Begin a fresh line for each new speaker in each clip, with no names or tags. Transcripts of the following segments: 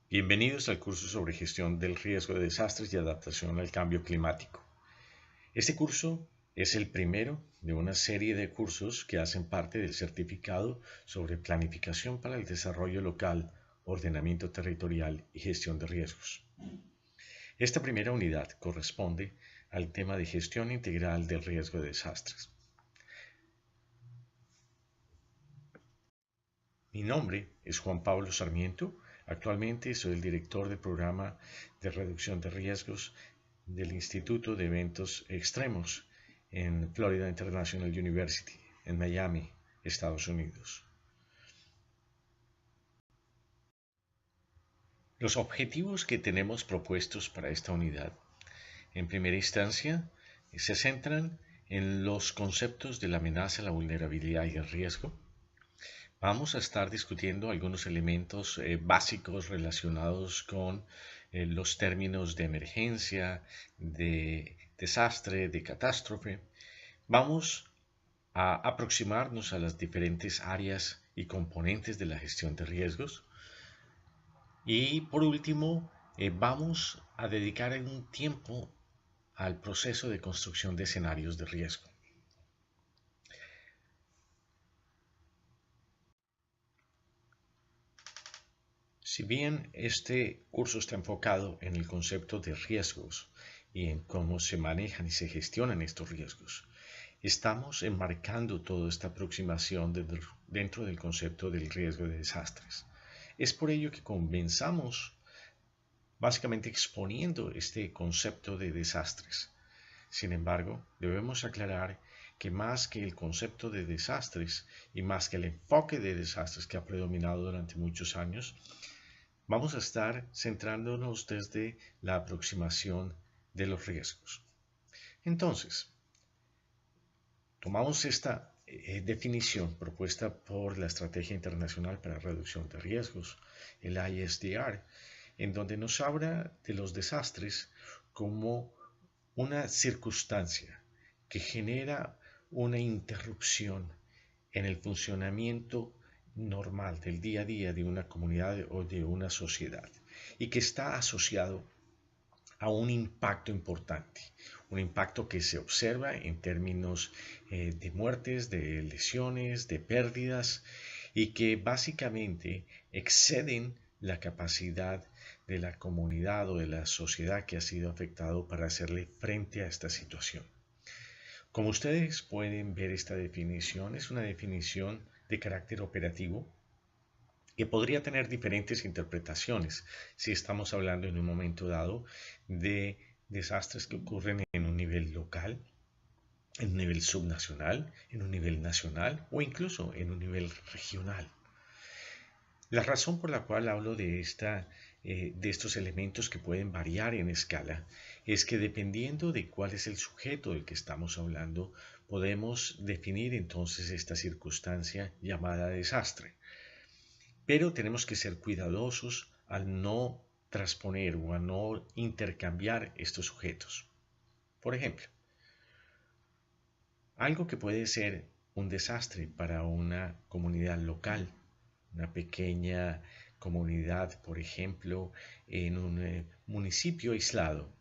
Bienvenidos al curso sobre gestión del riesgo de desastres y adaptación al cambio climático. Este curso es el primero de una serie de cursos que hacen parte del certificado sobre planificación para el desarrollo local, ordenamiento territorial y gestión de riesgos. Esta primera unidad corresponde al tema de gestión integral del riesgo de desastres. Mi nombre es Juan Pablo Sarmiento. Actualmente soy el director del programa de reducción de riesgos del Instituto de Eventos Extremos en Florida International University, en Miami, Estados Unidos. Los objetivos que tenemos propuestos para esta unidad, en primera instancia, se centran en los conceptos de la amenaza, la vulnerabilidad y el riesgo. Vamos a estar discutiendo algunos elementos básicos relacionados con los términos de emergencia, de desastre, de catástrofe. Vamos a aproximarnos a las diferentes áreas y componentes de la gestión de riesgos. Y por último, vamos a dedicar un tiempo al proceso de construcción de escenarios de riesgo. Si bien este curso está enfocado en el concepto de riesgos y en cómo se manejan y se gestionan estos riesgos, estamos enmarcando toda esta aproximación dentro del concepto del riesgo de desastres. Es por ello que comenzamos básicamente exponiendo este concepto de desastres. Sin embargo, debemos aclarar que más que el concepto de desastres y más que el enfoque de desastres que ha predominado durante muchos años, vamos a estar centrándonos desde la aproximación de los riesgos. Entonces, tomamos esta definición propuesta por la Estrategia Internacional para la Reducción de Riesgos, el ISDR, en donde nos habla de los desastres como una circunstancia que genera una interrupción en el funcionamiento normal del día a día de una comunidad o de una sociedad y que está asociado a un impacto importante, un impacto que se observa en términos de muertes, de lesiones, de pérdidas y que básicamente exceden la capacidad de la comunidad o de la sociedad que ha sido afectado para hacerle frente a esta situación. Como ustedes pueden ver, esta definición es una definición de carácter operativo que podría tener diferentes interpretaciones si estamos hablando en un momento dado de desastres que ocurren en un nivel local, en un nivel subnacional, en un nivel nacional o incluso en un nivel regional. La razón por la cual hablo de estos elementos que pueden variar en escala es que dependiendo de cuál es el sujeto del que estamos hablando, podemos definir entonces esta circunstancia llamada desastre. Pero tenemos que ser cuidadosos al no transponer o a no intercambiar estos sujetos. Por ejemplo, algo que puede ser un desastre para una comunidad local, una pequeña comunidad, por ejemplo, en un municipio aislado,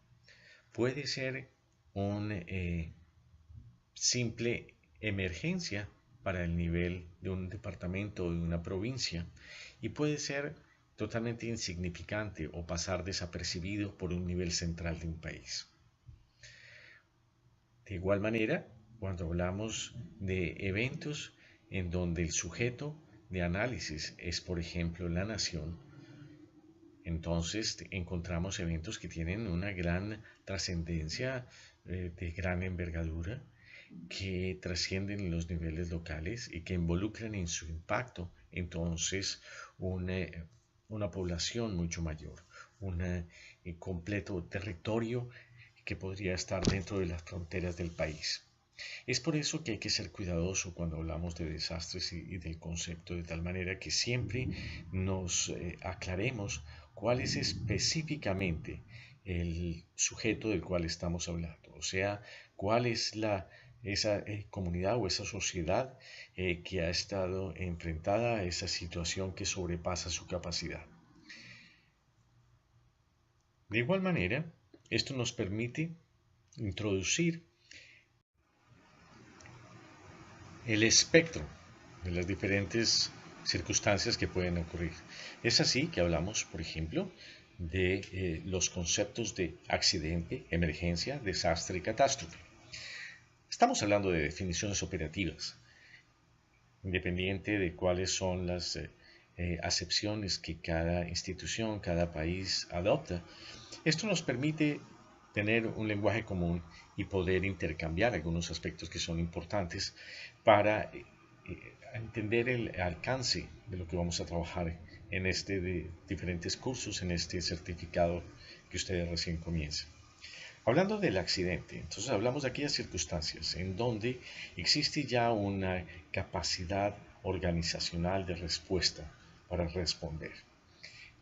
puede ser una simple emergencia para el nivel de un departamento o de una provincia y puede ser totalmente insignificante o pasar desapercibido por un nivel central de un país. De igual manera, cuando hablamos de eventos en donde el sujeto de análisis es, por ejemplo, la nación, entonces encontramos eventos que tienen una gran trascendencia, de gran envergadura, que trascienden los niveles locales y que involucran en su impacto entonces una, una población mucho mayor, un completo territorio que podría estar dentro de las fronteras del país. Es por eso que hay que ser cuidadoso cuando hablamos de desastres y del concepto, de tal manera que siempre nos aclaremos cuál es específicamente el sujeto del cual estamos hablando, o sea, cuál es esa comunidad o esa sociedad que ha estado enfrentada a esa situación que sobrepasa su capacidad. De igual manera, esto nos permite introducir el espectro de las diferentes circunstancias que pueden ocurrir. Es así que hablamos, por ejemplo, de los conceptos de accidente, emergencia, desastre y catástrofe. Estamos hablando de definiciones operativas, independiente de cuáles son las acepciones que cada institución, cada país adopta. Esto nos permite tener un lenguaje común y poder intercambiar algunos aspectos que son importantes para entender el alcance de lo que vamos a trabajar en este de diferentes cursos, en este certificado que ustedes recién comienzan. Hablando del accidente, entonces hablamos de aquellas circunstancias en donde existe ya una capacidad organizacional de respuesta para responder.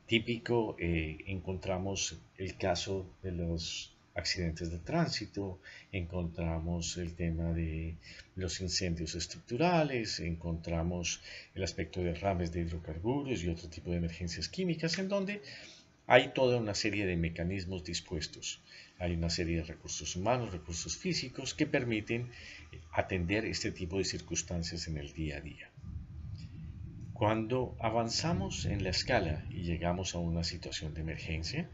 Típico, encontramos el caso de los accidentes de tránsito, encontramos el tema de los incendios estructurales, encontramos el aspecto de derrames de hidrocarburos y otro tipo de emergencias químicas, en donde hay toda una serie de mecanismos dispuestos. Hay una serie de recursos humanos, recursos físicos que permiten atender este tipo de circunstancias en el día a día. Cuando avanzamos en la escala y llegamos a una situación de emergencia,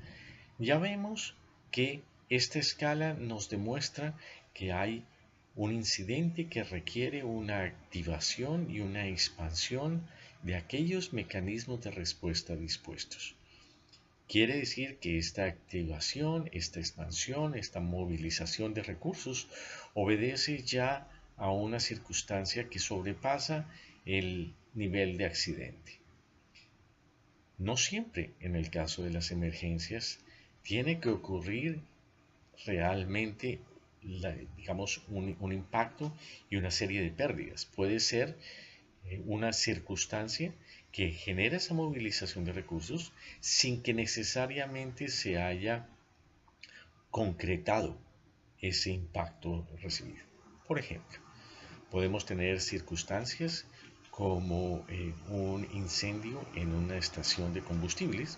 ya vemos que esta escala nos demuestra que hay un incidente que requiere una activación y una expansión de aquellos mecanismos de respuesta dispuestos. Quiere decir que esta activación, esta expansión, esta movilización de recursos obedece ya a una circunstancia que sobrepasa el nivel de accidente. No siempre en el caso de las emergencias tiene que ocurrir realmente digamos, un impacto y una serie de pérdidas. Puede ser una circunstancia que genera esa movilización de recursos sin que necesariamente se haya concretado ese impacto recibido. Por ejemplo, podemos tener circunstancias como un incendio en una estación de combustibles,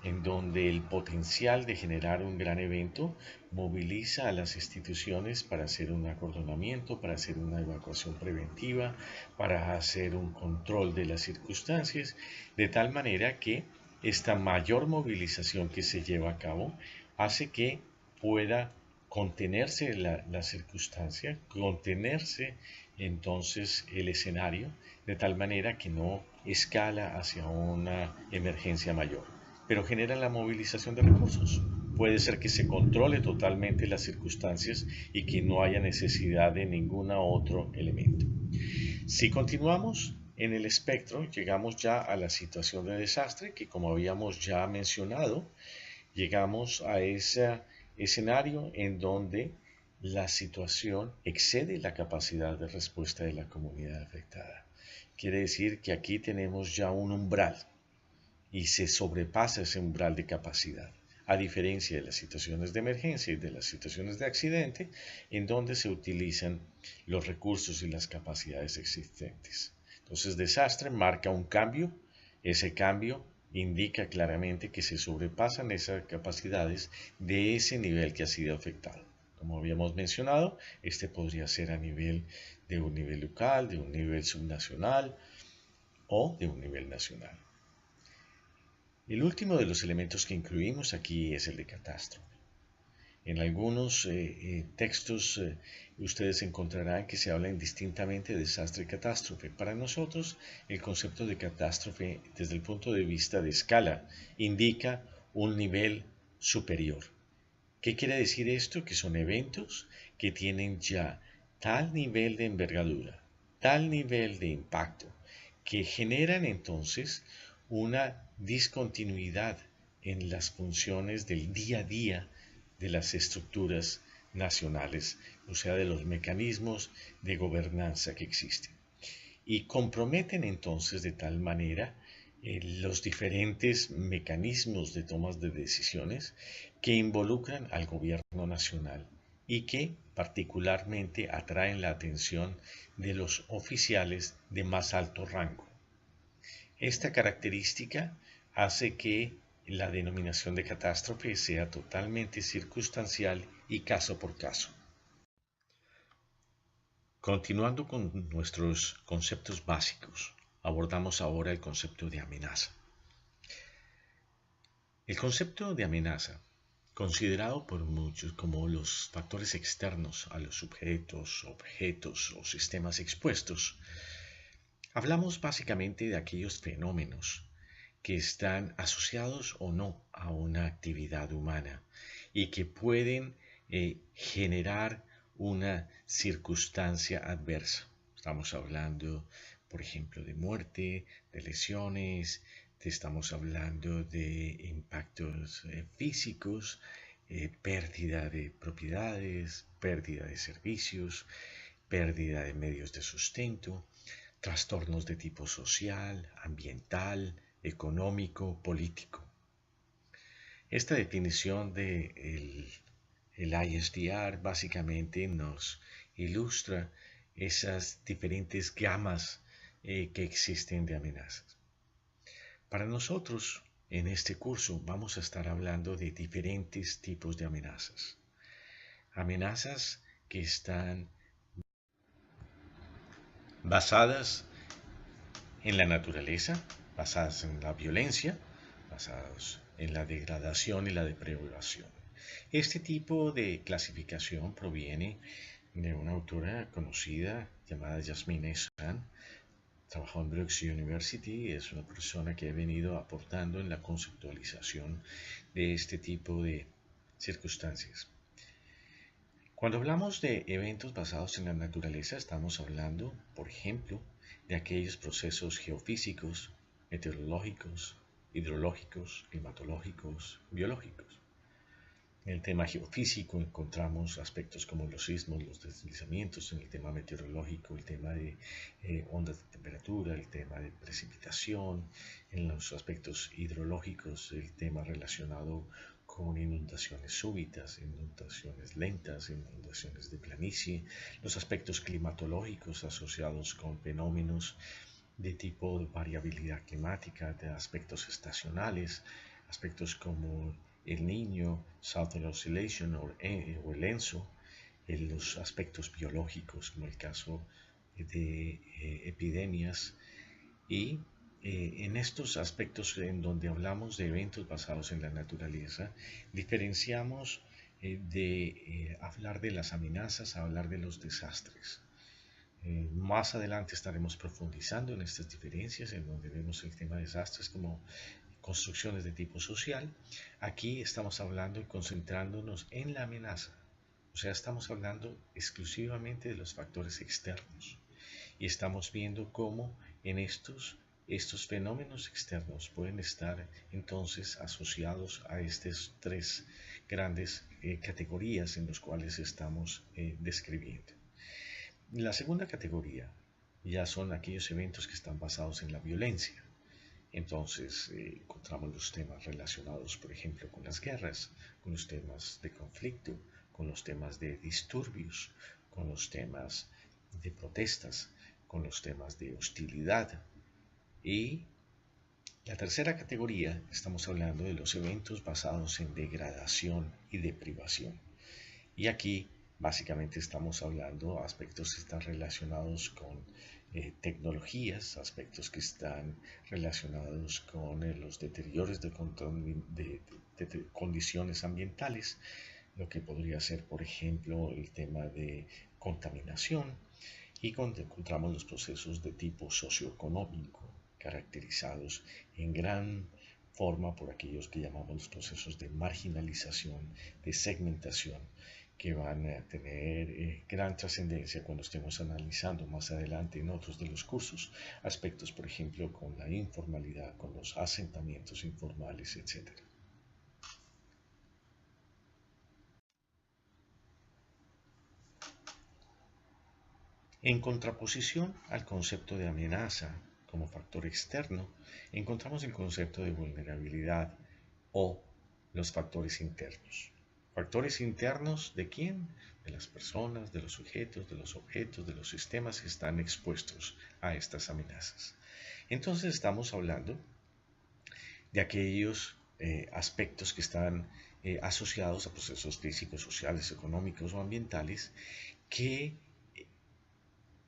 en donde el potencial de generar un gran evento moviliza a las instituciones para hacer un acordonamiento, para hacer una evacuación preventiva, para hacer un control de las circunstancias, de tal manera que esta mayor movilización que se lleva a cabo hace que pueda contenerse la circunstancia, contenerse entonces el escenario, de tal manera que no escala hacia una emergencia mayor, pero genera la movilización de recursos. Puede ser que se controle totalmente las circunstancias y que no haya necesidad de ningún otro elemento. Si continuamos en el espectro, llegamos ya a la situación de desastre, que como habíamos ya mencionado, llegamos a ese escenario en donde la situación excede la capacidad de respuesta de la comunidad afectada. Quiere decir que aquí tenemos ya un umbral y se sobrepasa ese umbral de capacidad, a diferencia de las situaciones de emergencia y de las situaciones de accidente, en donde se utilizan los recursos y las capacidades existentes. Entonces, desastre marca un cambio, ese cambio indica claramente que se sobrepasan esas capacidades de ese nivel que ha sido afectado. Como habíamos mencionado, este podría ser a nivel de un nivel local, de un nivel subnacional o de un nivel nacional. El último de los elementos que incluimos aquí es el de catástrofe. En algunos textos ustedes encontrarán que se habla indistintamente de desastre y catástrofe. Para nosotros, el concepto de catástrofe desde el punto de vista de escala indica un nivel superior. ¿Qué quiere decir esto? Que son eventos que tienen ya tal nivel de envergadura, tal nivel de impacto, que generan entonces una discontinuidad en las funciones del día a día de las estructuras nacionales, o sea, de los mecanismos de gobernanza que existen. Y comprometen entonces de tal manera los diferentes mecanismos de tomas de decisiones que involucran al gobierno nacional y que particularmente atraen la atención de los oficiales de más alto rango. Esta característica hace que la denominación de catástrofe sea totalmente circunstancial y caso por caso. Continuando con nuestros conceptos básicos, abordamos ahora el concepto de amenaza. El concepto de amenaza, considerado por muchos como los factores externos a los sujetos, objetos o sistemas expuestos, hablamos básicamente de aquellos fenómenos que están asociados o no a una actividad humana y que pueden generar una circunstancia adversa. Estamos hablando, por ejemplo, de muerte, de lesiones, estamos hablando de impactos físicos, pérdida de propiedades, pérdida de servicios, pérdida de medios de sustento, trastornos de tipo social, ambiental, económico, político. Esta definición de el ISDR básicamente nos ilustra esas diferentes gamas que existen de amenazas. Para nosotros, en este curso, vamos a estar hablando de diferentes tipos de amenazas. Amenazas que están basadas en la naturaleza, basadas en la violencia, basadas en la degradación y la depredación. Este tipo de clasificación proviene de una autora conocida llamada Yasmine Essan. Trabajó en Brooks University, es una persona que ha venido aportando en la conceptualización de este tipo de circunstancias. Cuando hablamos de eventos basados en la naturaleza, estamos hablando, por ejemplo, de aquellos procesos geofísicos, meteorológicos, hidrológicos, climatológicos, biológicos. En el tema geofísico encontramos aspectos como los sismos, los deslizamientos; en el tema meteorológico, el tema de ondas de temperatura, el tema de precipitación; en los aspectos hidrológicos, el tema relacionado con inundaciones súbitas, inundaciones lentas, inundaciones de planicie; los aspectos climatológicos asociados con fenómenos de tipo de variabilidad climática, de aspectos estacionales, aspectos como el Niño, Southern Oscillation o el ENSO; en los aspectos biológicos, como el caso de epidemias, y en estos aspectos en donde hablamos de eventos basados en la naturaleza, diferenciamos de hablar de las amenazas a hablar de los desastres. Más adelante estaremos profundizando en estas diferencias, en donde vemos el tema de desastres como construcciones de tipo social. Aquí estamos hablando y concentrándonos en la amenaza, o sea, estamos hablando exclusivamente de los factores externos y estamos viendo cómo en estos fenómenos externos pueden estar entonces asociados a estas tres grandes categorías en las cuales estamos describiendo. La segunda categoría ya son aquellos eventos que están basados en la violencia. Entonces encontramos los temas relacionados, por ejemplo, con las guerras, con los temas de conflicto, con los temas de disturbios, con los temas de protestas, con los temas de hostilidad. Y la tercera categoría, estamos hablando de los eventos basados en degradación y deprivación. Y aquí básicamente estamos hablando de aspectos que están relacionados con tecnologías, aspectos que están relacionados con los deterioros de condiciones ambientales, lo que podría ser, por ejemplo, el tema de contaminación, y donde encontramos los procesos de tipo socioeconómico, caracterizados en gran forma por aquellos que llamamos los procesos de marginalización, de segmentación, que van a tener gran trascendencia cuando estemos analizando más adelante en otros de los cursos aspectos, por ejemplo, con la informalidad, con los asentamientos informales, etc. En contraposición al concepto de amenaza como factor externo, encontramos el concepto de vulnerabilidad o los factores internos. ¿Factores internos de quién? De las personas, de los sujetos, de los objetos, de los sistemas que están expuestos a estas amenazas. Entonces estamos hablando de aquellos aspectos que están asociados a procesos físicos, sociales, económicos o ambientales que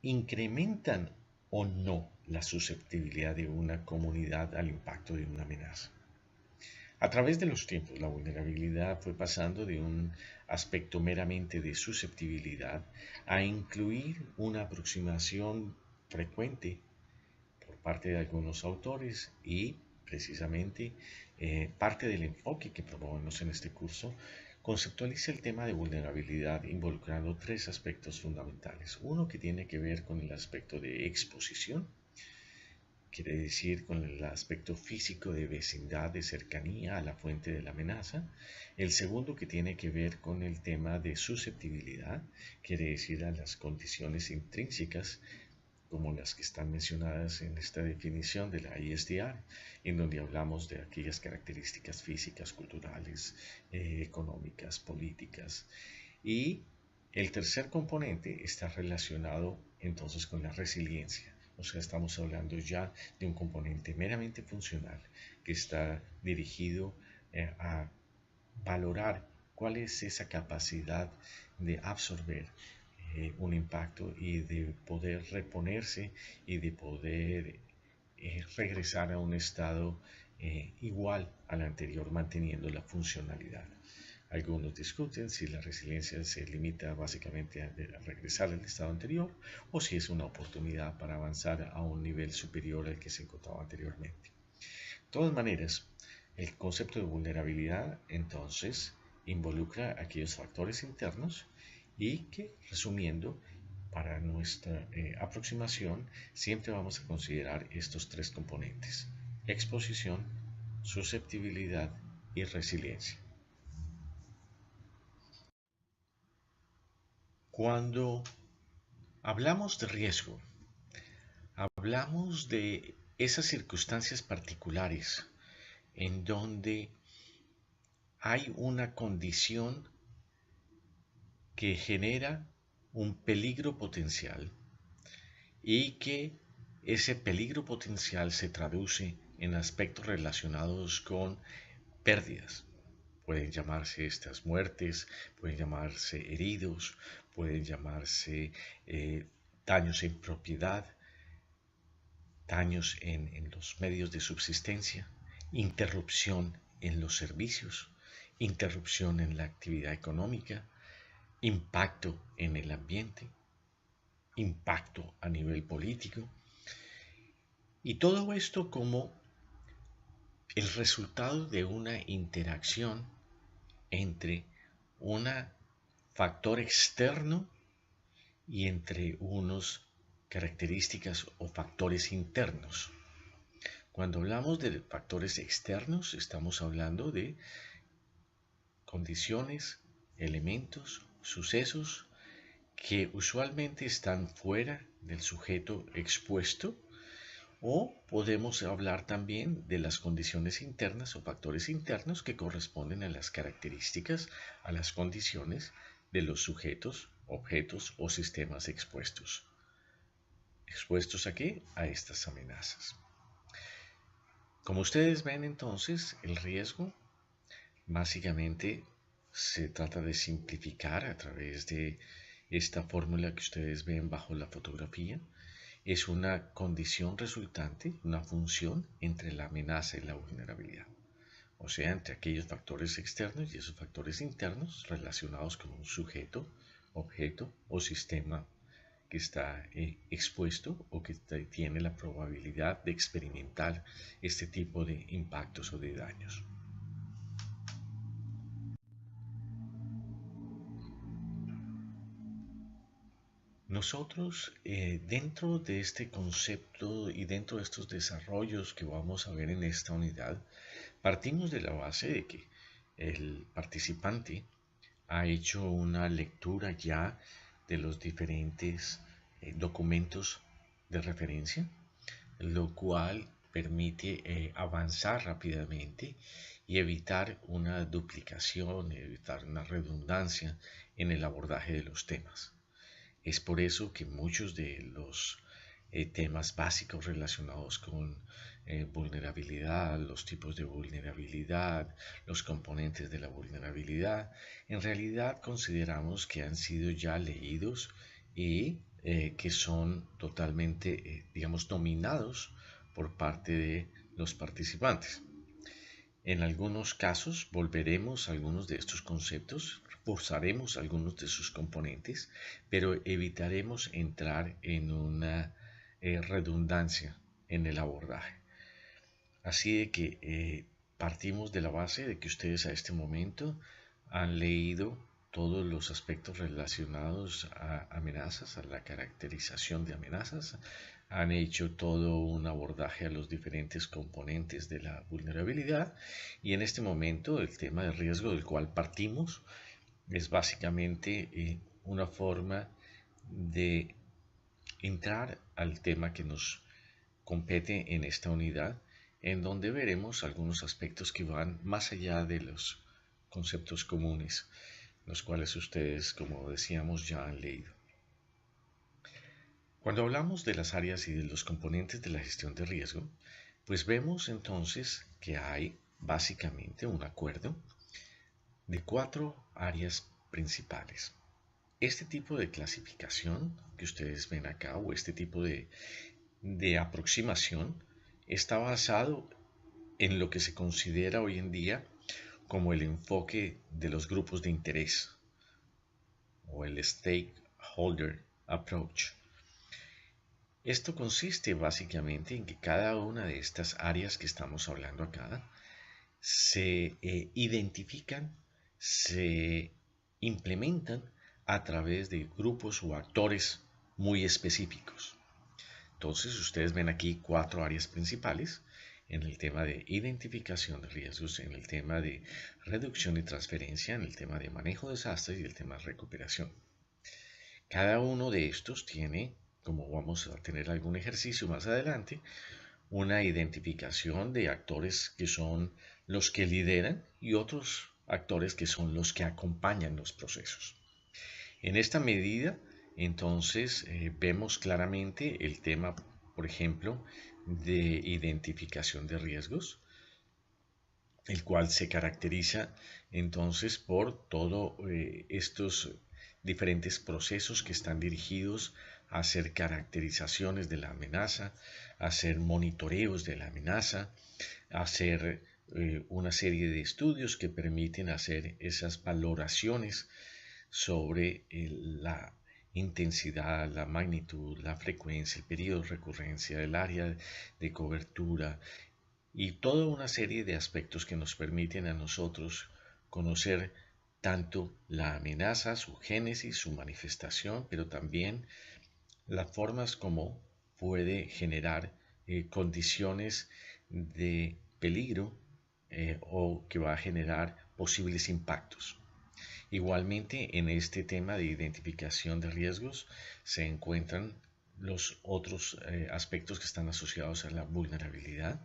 incrementan o no la susceptibilidad de una comunidad al impacto de una amenaza. A través de los tiempos, la vulnerabilidad fue pasando de un aspecto meramente de susceptibilidad a incluir una aproximación frecuente por parte de algunos autores y precisamente parte del enfoque que promovemos en este curso conceptualiza el tema de vulnerabilidad involucrando tres aspectos fundamentales. Uno que tiene que ver con el aspecto de exposición, quiere decir con el aspecto físico de vecindad, de cercanía a la fuente de la amenaza. El segundo que tiene que ver con el tema de susceptibilidad, quiere decir a las condiciones intrínsecas como las que están mencionadas en esta definición de la ISDR, en donde hablamos de aquellas características físicas, culturales, económicas, políticas. Y el tercer componente está relacionado entonces con la resiliencia. O sea, estamos hablando ya de un componente meramente funcional que está dirigido a valorar cuál es esa capacidad de absorber un impacto y de poder reponerse y de poder regresar a un estado igual al anterior, manteniendo la funcionalidad. Algunos discuten si la resiliencia se limita básicamente a regresar al estado anterior o si es una oportunidad para avanzar a un nivel superior al que se encontraba anteriormente. De todas maneras, el concepto de vulnerabilidad entonces involucra aquellos factores internos y que, resumiendo, para nuestra aproximación siempre vamos a considerar estos tres componentes: exposición, susceptibilidad y resiliencia. Cuando hablamos de riesgo, hablamos de esas circunstancias particulares en donde hay una condición que genera un peligro potencial y que ese peligro potencial se traduce en aspectos relacionados con pérdidas. Pueden llamarse estas muertes, pueden llamarse heridos, pueden llamarse daños en propiedad, daños en los medios de subsistencia, interrupción en los servicios, interrupción en la actividad económica, impacto en el ambiente, impacto a nivel político, y todo esto como el resultado de una interacción entre un factor externo y entre unas características o factores internos. Cuando hablamos de factores externos, estamos hablando de condiciones, elementos, sucesos que usualmente están fuera del sujeto expuesto, o podemos hablar también de las condiciones internas o factores internos que corresponden a las características, a las condiciones de los sujetos, objetos o sistemas expuestos. ¿Expuestos a qué? A estas amenazas. Como ustedes ven entonces, el riesgo básicamente se trata de simplificar a través de esta fórmula que ustedes ven bajo la fotografía. Es una condición resultante, una función entre la amenaza y la vulnerabilidad. O sea, entre aquellos factores externos y esos factores internos relacionados con un sujeto, objeto o sistema que está expuesto o que tiene la probabilidad de experimentar este tipo de impactos o de daños. Nosotros, dentro de este concepto y dentro de estos desarrollos que vamos a ver en esta unidad, partimos de la base de que el participante ha hecho una lectura ya de los diferentes documentos de referencia, lo cual permite avanzar rápidamente y evitar una duplicación, evitar una redundancia en el abordaje de los temas. Es por eso que muchos de los temas básicos relacionados con vulnerabilidad, los tipos de vulnerabilidad, los componentes de la vulnerabilidad, en realidad consideramos que han sido ya leídos y que son totalmente, digamos, dominados por parte de los participantes. En algunos casos volveremos a algunos de estos conceptos, reforzaremos algunos de sus componentes, pero evitaremos entrar en una redundancia en el abordaje. Así de que partimos de la base de que ustedes a este momento han leído todos los aspectos relacionados a amenazas, a la caracterización de amenazas, han hecho todo un abordaje a los diferentes componentes de la vulnerabilidad y en este momento el tema de riesgo del cual partimos es básicamente una forma de entrar al tema que nos compete en esta unidad, en donde veremos algunos aspectos que van más allá de los conceptos comunes, los cuales ustedes, como decíamos, ya han leído. Cuando hablamos de las áreas y de los componentes de la gestión de riesgo, pues vemos entonces que hay básicamente un acuerdo de 4 áreas principales. Este tipo de clasificación que ustedes ven acá, o este tipo de aproximación, está basado en lo que se considera hoy en día como el enfoque de los grupos de interés o el stakeholder approach. Esto consiste básicamente en que cada una de estas áreas que estamos hablando acá se identifican, se implementan a través de grupos o actores muy específicos. Entonces ustedes ven aquí 4 áreas principales en el tema de identificación de riesgos, en el tema de reducción y transferencia, en el tema de manejo de desastres y el tema de recuperación. Cada uno de estos tiene, como vamos a tener algún ejercicio más adelante, una identificación de actores que son los que lideran y otros actores que son los que acompañan los procesos. En esta medida, entonces, vemos claramente el tema, por ejemplo, de identificación de riesgos, el cual se caracteriza entonces por todos estos diferentes procesos que están dirigidos a hacer caracterizaciones de la amenaza, a hacer monitoreos de la amenaza, a hacer una serie de estudios que permiten hacer esas valoraciones sobre la intensidad, la magnitud, la frecuencia, el periodo de recurrencia, el área de cobertura y toda una serie de aspectos que nos permiten a nosotros conocer tanto la amenaza, su génesis, su manifestación, pero también las formas como puede generar condiciones de peligro o que va a generar posibles impactos. Igualmente, en este tema de identificación de riesgos se encuentran los otros aspectos que están asociados a la vulnerabilidad,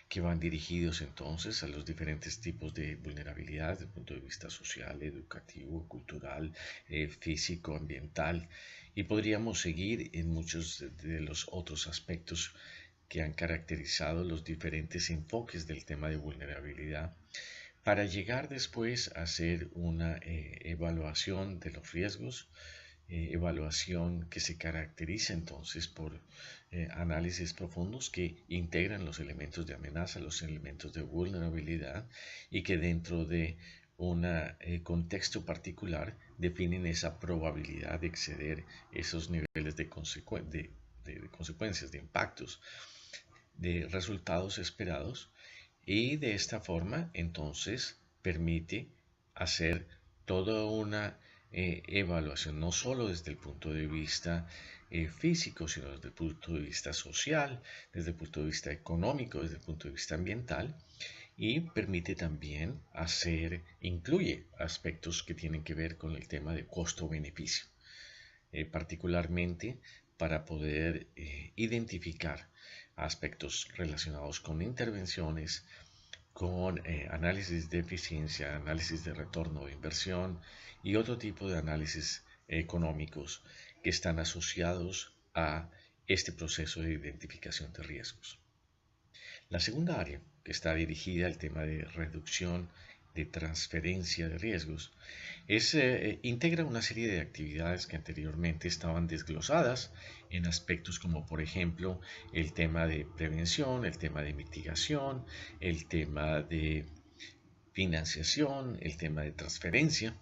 que van dirigidos entonces a los diferentes tipos de vulnerabilidad desde el punto de vista social, educativo, cultural, físico, ambiental, y podríamos seguir en muchos de los otros aspectos que han caracterizado los diferentes enfoques del tema de vulnerabilidad, para llegar después a hacer una evaluación de los riesgos, evaluación que se caracteriza entonces por análisis profundos que integran los elementos de amenaza, los elementos de vulnerabilidad y que dentro de un contexto particular definen esa probabilidad de exceder esos niveles de consecuencias, de impactos, de resultados esperados, y de esta forma entonces permite hacer toda una evaluación, no solo desde el punto de vista físico, sino desde el punto de vista social, desde el punto de vista económico, desde el punto de vista ambiental, y permite también incluye aspectos que tienen que ver con el tema de costo-beneficio, particularmente para poder identificar aspectos relacionados con intervenciones, con análisis de eficiencia, análisis de retorno de inversión y otro tipo de análisis económicos que están asociados a este proceso de identificación de riesgos. La segunda área, que está dirigida al tema de reducción de transferencia de riesgos, integra una serie de actividades que anteriormente estaban desglosadas en aspectos como por ejemplo el tema de prevención, el tema de mitigación, el tema de financiación, el tema de transferencia,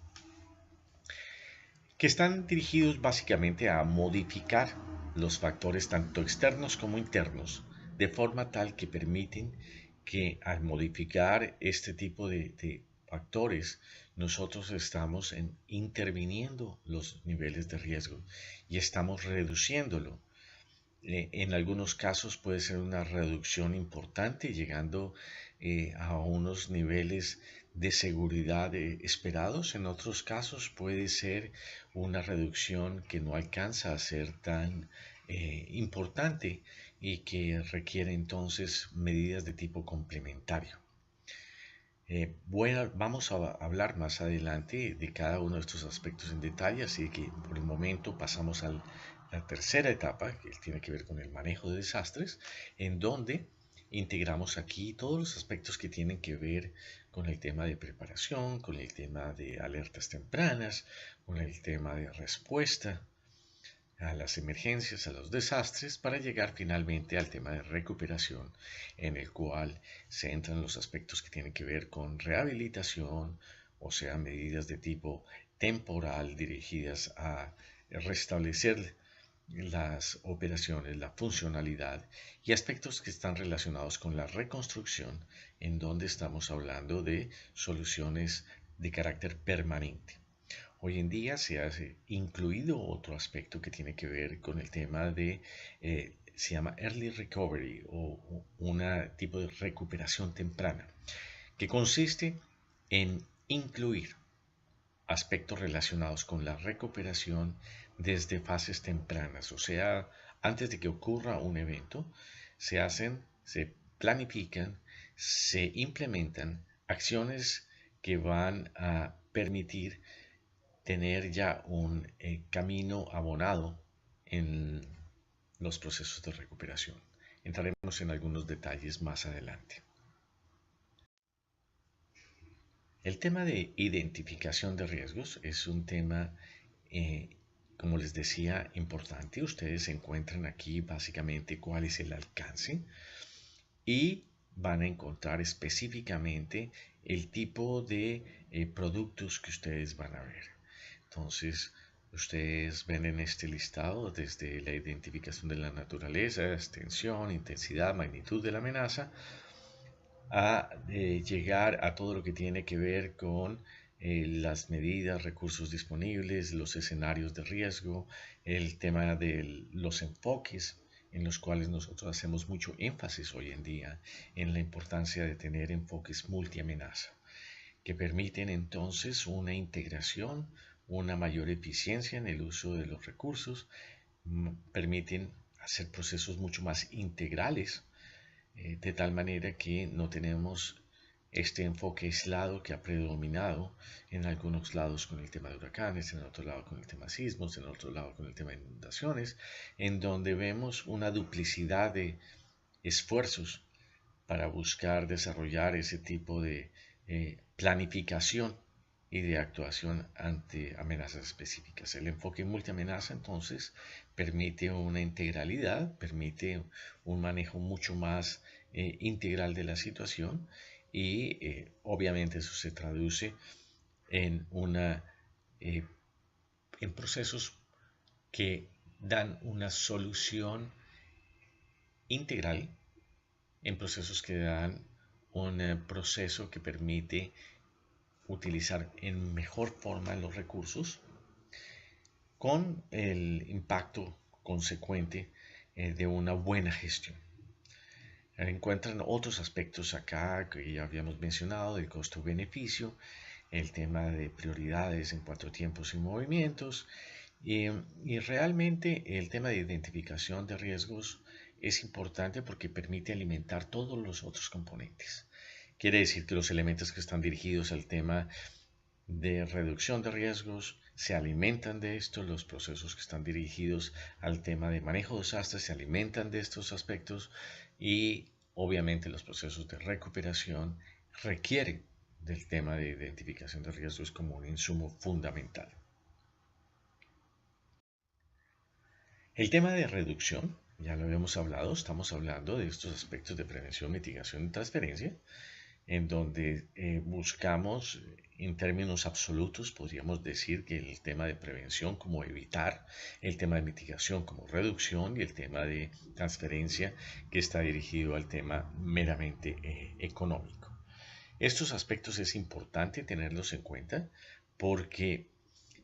que están dirigidos básicamente a modificar los factores tanto externos como internos, de forma tal que permiten que al modificar este tipo de factores, nosotros estamos interviniendo los niveles de riesgo y estamos reduciéndolo. En algunos casos puede ser una reducción importante, llegando a unos niveles de seguridad esperados. En otros casos puede ser una reducción que no alcanza a ser tan importante y que requiere entonces medidas de tipo complementario. Vamos a hablar más adelante de cada uno de estos aspectos en detalle, así que por el momento pasamos a la tercera etapa, que tiene que ver con el manejo de desastres, en donde integramos aquí todos los aspectos que tienen que ver con el tema de preparación, con el tema de alertas tempranas, con el tema de respuesta a las emergencias, a los desastres, para llegar finalmente al tema de recuperación, en el cual se entran los aspectos que tienen que ver con rehabilitación, o sea, medidas de tipo temporal dirigidas a restablecer las operaciones, la funcionalidad y aspectos que están relacionados con la reconstrucción, en donde estamos hablando de soluciones de carácter permanente. Hoy en día se ha incluido otro aspecto que tiene que ver con el tema de, se llama Early Recovery o un tipo de recuperación temprana, que consiste en incluir aspectos relacionados con la recuperación desde fases tempranas, o sea, antes de que ocurra un evento, se planifican, se implementan acciones que van a permitir tener ya un camino abonado en los procesos de recuperación. Entraremos en algunos detalles más adelante. El tema de identificación de riesgos es un tema, como les decía, importante. Ustedes encuentran aquí básicamente cuál es el alcance y van a encontrar específicamente el tipo de productos que ustedes van a ver. Entonces, ustedes ven en este listado desde la identificación de la naturaleza, extensión, intensidad, magnitud de la amenaza, a llegar a todo lo que tiene que ver con las medidas, recursos disponibles, los escenarios de riesgo, el tema de los enfoques en los cuales nosotros hacemos mucho énfasis hoy en día en la importancia de tener enfoques multiamenaza, que permiten entonces una integración, una mayor eficiencia en el uso de los recursos, permiten hacer procesos mucho más integrales, de tal manera que no tenemos este enfoque aislado que ha predominado en algunos lados con el tema de huracanes, en otro lado con el tema de sismos, en otro lado con el tema de inundaciones, en donde vemos una duplicidad de esfuerzos para buscar desarrollar ese tipo de planificación y de actuación ante amenazas específicas. El enfoque multiamenaza entonces permite una integralidad, permite un manejo mucho más integral de la situación y obviamente eso se traduce en eh, en procesos que dan una solución integral, en procesos que dan un proceso que permite utilizar en mejor forma los recursos con el impacto consecuente de una buena gestión. Encuentran otros aspectos acá que ya habíamos mencionado, el costo-beneficio, el tema de prioridades en cuanto a tiempos y movimientos, y realmente el tema de identificación de riesgos es importante porque permite alimentar todos los otros componentes. Quiere decir que los elementos que están dirigidos al tema de reducción de riesgos se alimentan de esto, los procesos que están dirigidos al tema de manejo de desastres se alimentan de estos aspectos y Obviamente los procesos de recuperación requieren del tema de identificación de riesgos como un insumo fundamental. El tema de reducción, ya lo habíamos hablado, estamos hablando de estos aspectos de prevención, mitigación y transferencia, en donde buscamos, en términos absolutos, podríamos decir que el tema de prevención como evitar, el tema de mitigación como reducción y el tema de transferencia que está dirigido al tema meramente económico. Estos aspectos es importante tenerlos en cuenta porque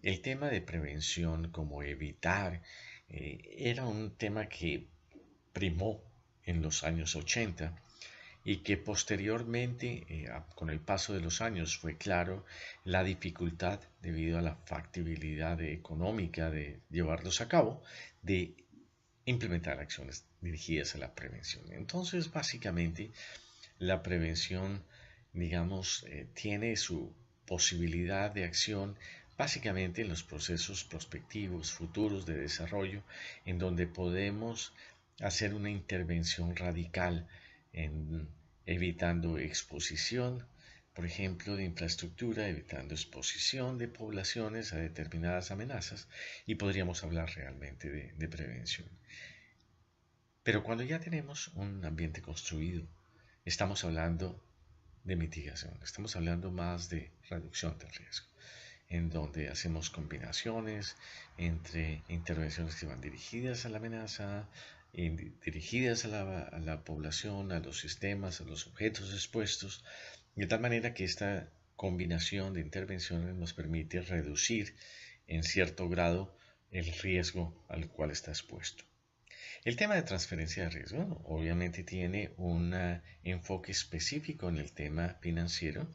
el tema de prevención como evitar era un tema que primó en los años 80 y que posteriormente, con el paso de los años, fue claro la dificultad debido a la factibilidad económica de llevarlos a cabo, de implementar acciones dirigidas a la prevención. Entonces, básicamente, la prevención, digamos, tiene su posibilidad de acción básicamente en los procesos prospectivos, futuros de desarrollo, en donde podemos hacer una intervención radical en evitando exposición, por ejemplo, de infraestructura, evitando exposición de poblaciones a determinadas amenazas, y podríamos hablar realmente de prevención. Pero cuando ya tenemos un ambiente construido, estamos hablando de mitigación, estamos hablando más de reducción del riesgo, en donde hacemos combinaciones entre intervenciones que van dirigidas a la amenaza, dirigidas a la población, a los sistemas, a los objetos expuestos, de tal manera que esta combinación de intervenciones nos permite reducir en cierto grado el riesgo al cual está expuesto. El tema de transferencia de riesgo obviamente tiene un enfoque específico en el tema financiero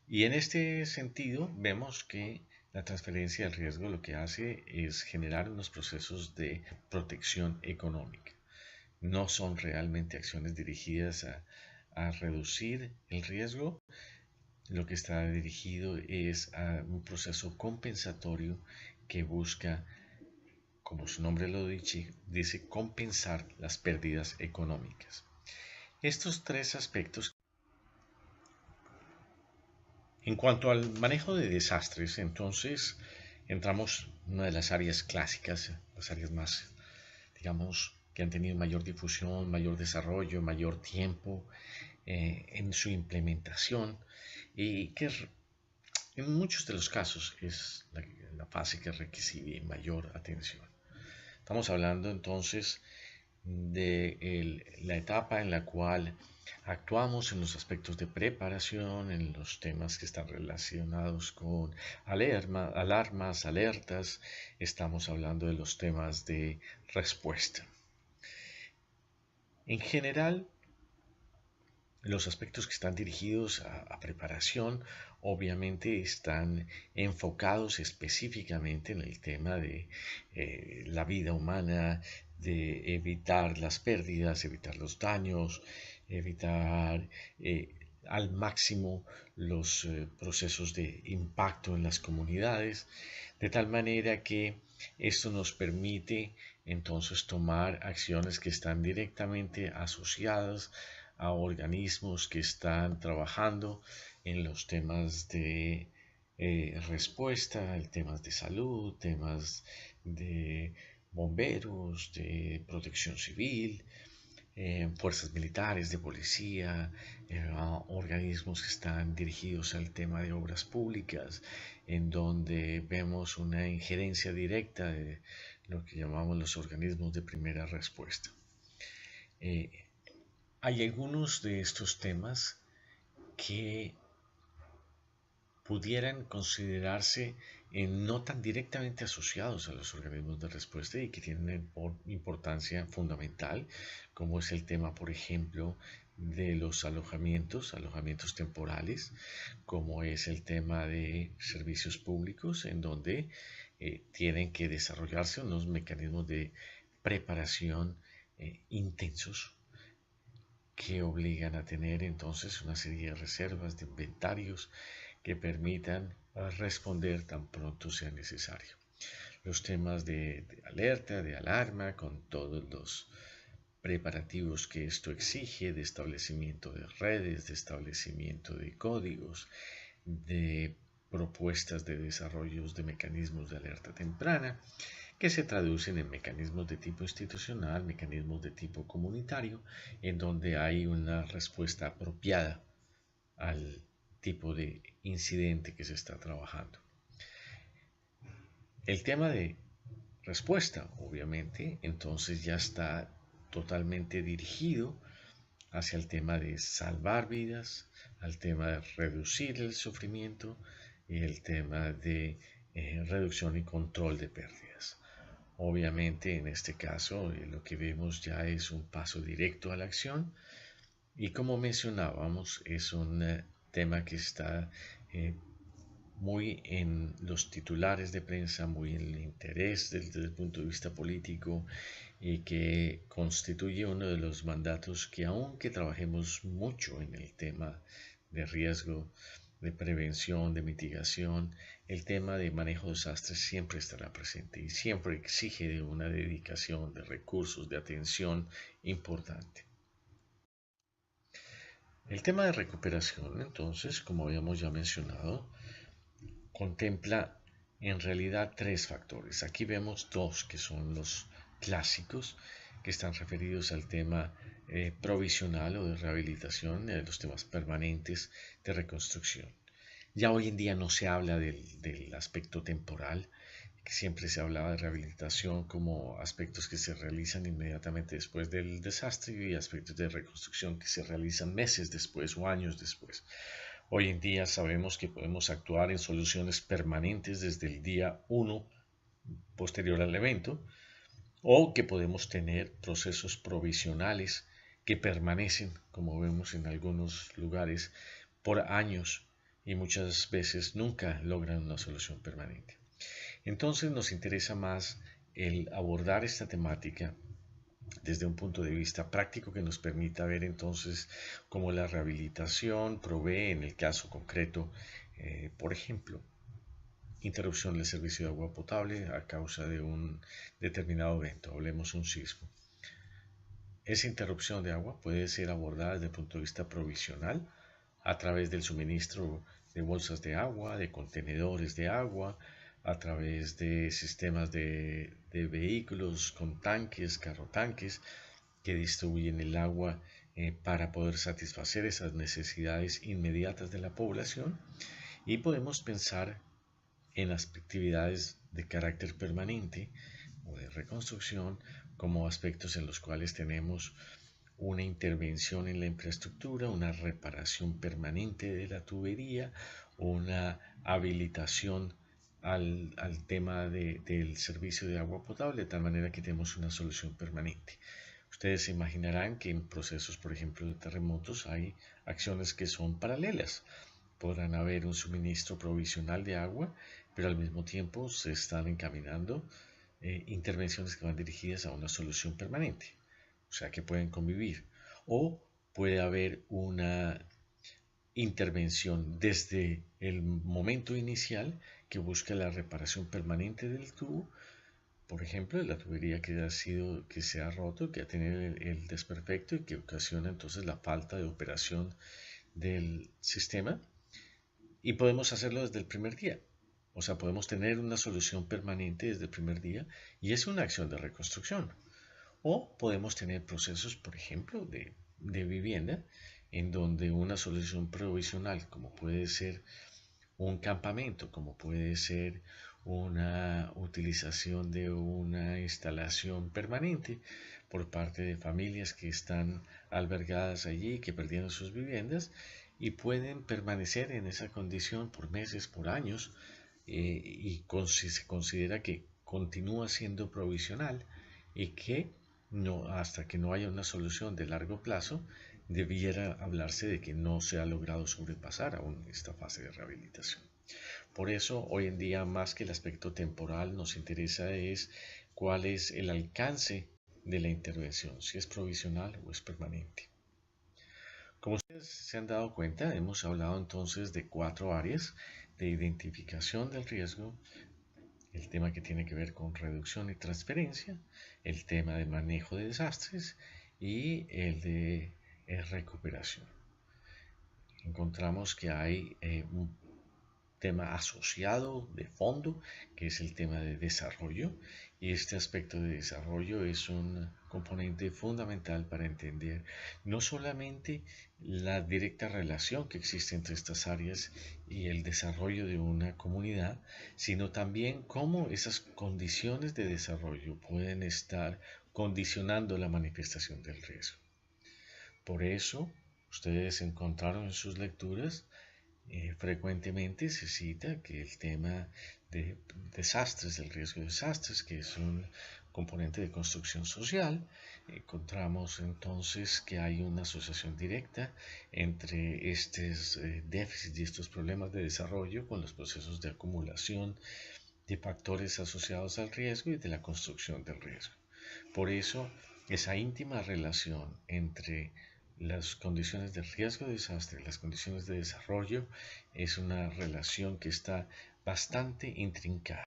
y en este sentido vemos que la transferencia de riesgo lo que hace es generar unos procesos de protección económica. No son realmente acciones dirigidas a reducir el riesgo, lo que está dirigido es a un proceso compensatorio que busca, como su nombre lo dice, compensar las pérdidas económicas. Estos tres aspectos. En cuanto al manejo de desastres, entonces entramos en una de las áreas clásicas, las áreas más, digamos, que han tenido mayor difusión, mayor desarrollo, mayor tiempo en su implementación y que en muchos de los casos es la fase que requiere mayor atención. Estamos hablando entonces de la etapa en la cual actuamos en los aspectos de preparación, en los temas que están relacionados con alarmas, alertas. Estamos hablando de los temas de respuesta. En general, los aspectos que están dirigidos a preparación obviamente están enfocados específicamente en el tema de la vida humana, de evitar las pérdidas, evitar los daños, evitar al máximo los procesos de impacto en las comunidades, de tal manera que esto nos permite entonces tomar acciones que están directamente asociadas a organismos que están trabajando en los temas de respuesta, temas de salud, temas de bomberos, de protección civil, fuerzas militares, de policía, organismos que están dirigidos al tema de obras públicas, en donde vemos una injerencia directa de lo que llamamos los organismos de primera respuesta. Hay algunos de estos temas que pudieran considerarse no tan directamente asociados a los organismos de respuesta y que tienen importancia fundamental, como es el tema, por ejemplo, de los alojamientos temporales, como es el tema de servicios públicos, en donde tienen que desarrollarse unos mecanismos de preparación intensos que obligan a tener entonces una serie de reservas, de inventarios que permitan responder tan pronto sea necesario. Los temas de alerta, de alarma, con todos los preparativos que esto exige, de establecimiento de redes, de establecimiento de códigos, de propuestas de desarrollos de mecanismos de alerta temprana, que se traducen en mecanismos de tipo institucional, mecanismos de tipo comunitario, en donde hay una respuesta apropiada al tipo de incidente que se está trabajando. El tema de respuesta, obviamente, entonces ya está totalmente dirigido hacia el tema de salvar vidas, al tema de reducir el sufrimiento y el tema de reducción y control de pérdidas. Obviamente, en este caso, lo que vemos ya es un paso directo a la acción y como mencionábamos, es un tema que está muy en los titulares de prensa, muy en el interés desde el punto de vista político y que constituye uno de los mandatos que aunque trabajemos mucho en el tema de riesgo, de prevención, de mitigación, el tema de manejo de desastres siempre estará presente y siempre exige de una dedicación de recursos, de atención importante. El tema de recuperación, entonces, como habíamos ya mencionado, contempla en realidad tres factores. Aquí vemos dos que son los clásicos que están referidos al tema provisional o de rehabilitación, los temas permanentes de reconstrucción. Ya hoy en día no se habla del aspecto temporal, que siempre se hablaba de rehabilitación como aspectos que se realizan inmediatamente después del desastre y aspectos de reconstrucción que se realizan meses después o años después. Hoy en día sabemos que podemos actuar en soluciones permanentes desde el día 1 posterior al evento o que podemos tener procesos provisionales que permanecen, como vemos en algunos lugares, por años y muchas veces nunca logran una solución permanente. Entonces nos interesa más el abordar esta temática desde un punto de vista práctico que nos permita ver entonces cómo la rehabilitación provee, en el caso concreto, por ejemplo, interrupción del servicio de agua potable a causa de un determinado evento, hablemos un sismo. Esa interrupción de agua puede ser abordada desde el punto de vista provisional a través del suministro de bolsas de agua, de contenedores de agua, a través de sistemas de vehículos con tanques, carrotanques, que distribuyen el agua para poder satisfacer esas necesidades inmediatas de la población. Y podemos pensar en las actividades de carácter permanente o de reconstrucción como aspectos en los cuales tenemos una intervención en la infraestructura, una reparación permanente de la tubería, una habilitación al tema del servicio de agua potable, de tal manera que tenemos una solución permanente. Ustedes se imaginarán que en procesos, por ejemplo, de terremotos hay acciones que son paralelas. Podrán haber un suministro provisional de agua, pero al mismo tiempo se están encaminando intervenciones que van dirigidas a una solución permanente, o sea que pueden convivir. O puede haber una intervención desde el momento inicial que busca la reparación permanente del tubo, por ejemplo, de la tubería que se ha roto, que ha tenido el desperfecto y que ocasiona entonces la falta de operación del sistema. Y podemos hacerlo desde el primer día. O sea, podemos tener una solución permanente desde el primer día y es una acción de reconstrucción. O podemos tener procesos, por ejemplo, de vivienda, en donde una solución provisional, como puede ser un campamento, como puede ser una utilización de una instalación permanente por parte de familias que están albergadas allí, que perdieron sus viviendas y pueden permanecer en esa condición por meses, por años, y se considera que continúa siendo provisional y que no, hasta que no haya una solución de largo plazo, debiera hablarse de que no se ha logrado sobrepasar aún esta fase de rehabilitación. Por eso, hoy en día, más que el aspecto temporal, nos interesa es cuál es el alcance de la intervención, si es provisional o es permanente. Como ustedes se han dado cuenta, hemos hablado entonces de 4 áreas de identificación del riesgo, el tema que tiene que ver con reducción y transferencia, el tema de manejo de desastres y el de recuperación. Encontramos que hay un tema asociado de fondo, que es el tema de desarrollo, y este aspecto de desarrollo es un componente fundamental para entender no solamente la directa relación que existe entre estas áreas y el desarrollo de una comunidad, sino también cómo esas condiciones de desarrollo pueden estar condicionando la manifestación del riesgo. Por eso, ustedes encontraron en sus lecturas frecuentemente se cita que el tema de desastres, del riesgo de desastres, que es un componente de construcción social, encontramos entonces que hay una asociación directa entre estos déficits y estos problemas de desarrollo con los procesos de acumulación de factores asociados al riesgo y de la construcción del riesgo. Por eso, esa íntima relación entre las condiciones de riesgo de desastre y las condiciones de desarrollo es una relación que está bastante intrincada.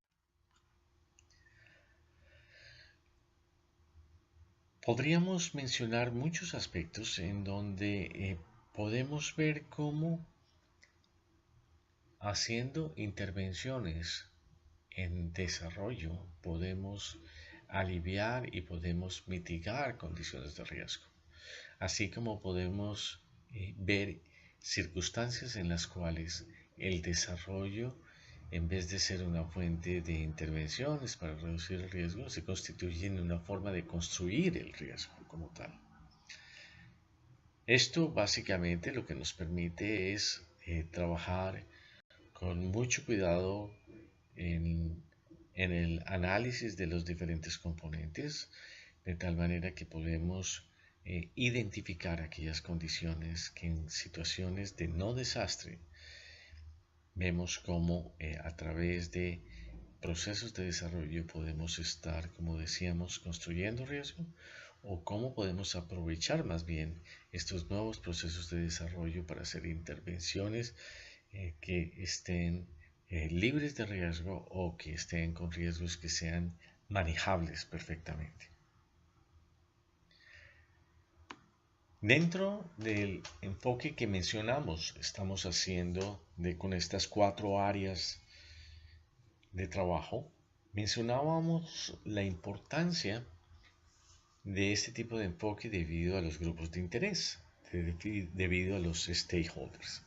Podríamos mencionar muchos aspectos en donde podemos ver cómo haciendo intervenciones en desarrollo podemos aliviar y podemos mitigar condiciones de riesgo, así como podemos ver circunstancias en las cuales el desarrollo, en vez de ser una fuente de intervenciones para reducir el riesgo, se constituye en una forma de construir el riesgo como tal. Esto básicamente lo que nos permite es trabajar con mucho cuidado en el análisis de los diferentes componentes, de tal manera que podemos identificar aquellas condiciones que en situaciones de no desastre vemos cómo a través de procesos de desarrollo podemos estar, como decíamos, construyendo riesgo, o cómo podemos aprovechar más bien estos nuevos procesos de desarrollo para hacer intervenciones que estén libres de riesgo o que estén con riesgos que sean manejables perfectamente. Dentro del enfoque que mencionamos, estamos haciendo con estas 4 áreas de trabajo, mencionábamos la importancia de este tipo de enfoque debido a los grupos de interés, debido a los stakeholders.